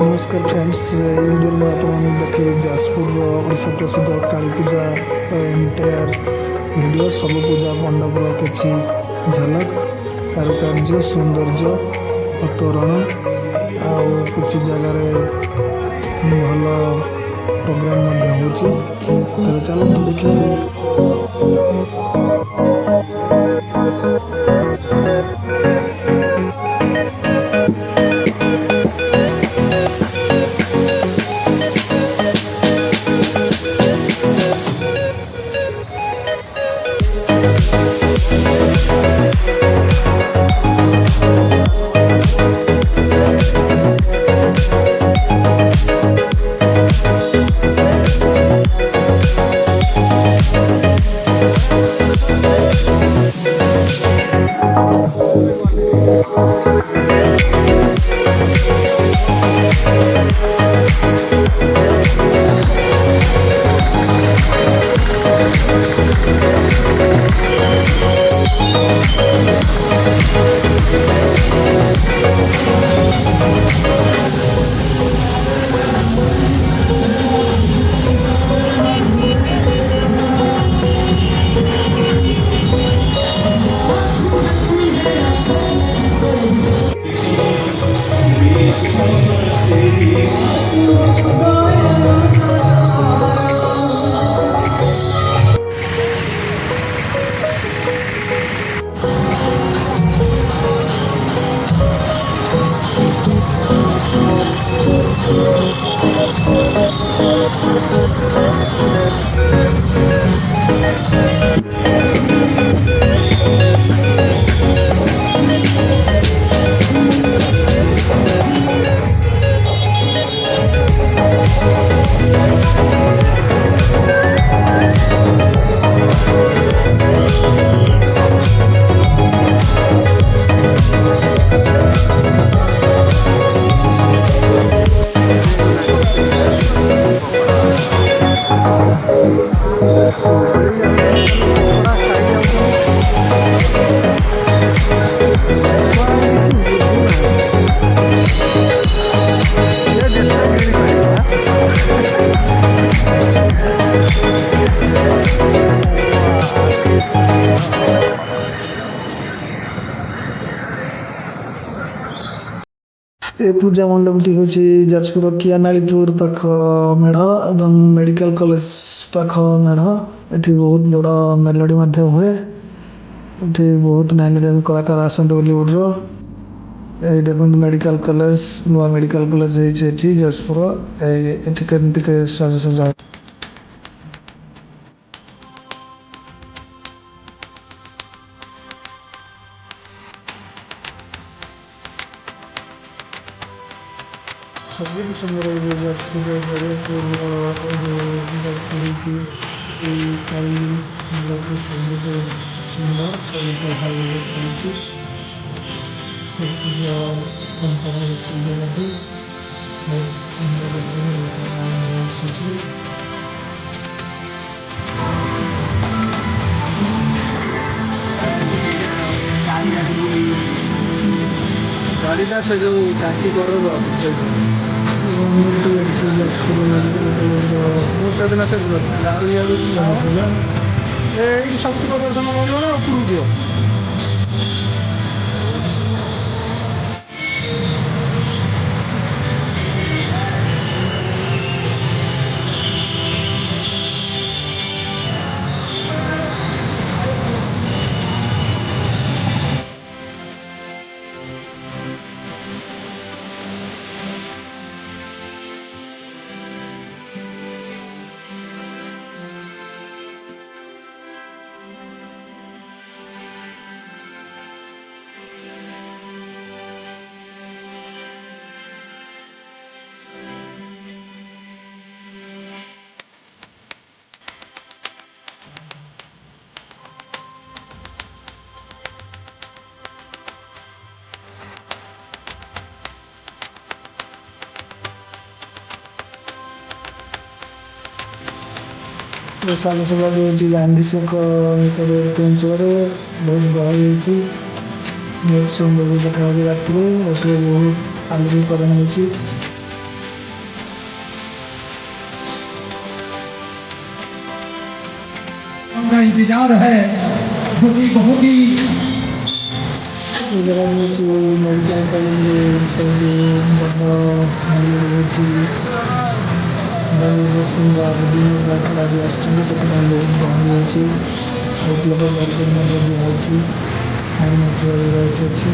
नमस्कार फ्रेंड्स ये वीडियो में आपको देखिए जाजपुर ओडिशा प्रसिद्ध काली पूजा एंटायर वीडियो सब पूजा मंडप किसी झलक कारुकार्य सौंदर्य अतोरण आउ किसी जगार भल प्रोग्राम हो चलते देखिए। ए पूजा मंडपटी हूँ जाजपुर कियानालीपुर पाख मेढ़ और मेडिकल कॉलेज पाख मेढ़ ये बहुत बड़ा मेलोडी हुए ये बहुत नामी दामी कलाकार आसते बॉलीवुड देखो मेडिकल कॉलेज नुआ मेडिकल कॉलेज जाजपुर ये केमती साजसजा ସବୁ ସମୟରେ ଯାଜପୁରରେ ରହିଛି ଏଇ କାଳି ମୂର୍ତ୍ତି ସବୁଠୁ ସୁନ୍ଦର ସବୁଠୁ ଭାବରେ ରହିଛି ପୂଜା ସମ୍ପନ୍ନ ହେଇଛି ଜାଗାଟି ବହୁତ ସୁନ୍ଦର ଭାବରେ ଆସୁଛି। ଗାଡ଼ିଟା ସେ ଯେଉଁ ଟାଙ୍କି କର ସେଦିନ ସେ ଏଇ ଶକ୍ତି ପ୍ରଦର୍ଶନ କରିବ ନା ଉପରକୁ ଦିଅ। ସାଜସଜ୍ଜା ହେଉଛି ଗାନ୍ଧୀ ଛକ ନିକଟବର୍ତ୍ତୀ ଅଞ୍ଚଳରେ ବହୁତ ଗହଳି ହେଇଛି ବହୁତ ସୁନ୍ଦର ଦେଖାଯାଉଛି ରାତିରେ ଏଠି ବହୁତ ଆଲୋକୀକରଣ ହେଇଛି। का इंतजार है जो कि बहुत ही ଏଇଟା ହେଉଛି ମେଡ଼ିକାଲ କଲେଜରେ ସବୁ ଭଲ ମିଳୁଛି ନର୍ସିଂ ବିଭିନ୍ନ ଡାକ୍ତର ବି ଆସୁଛନ୍ତି ସେଥିପାଇଁ ବହୁତ ଗହଳି ହେଉଛି ବହୁତ ଲୋକ ବ୍ୟାରିକେଡ଼ ମଧ୍ୟ ଦିଆହେଉଛି ଫ୍ୟାନ୍ ମଧ୍ୟ ରହିଛି ଅଛି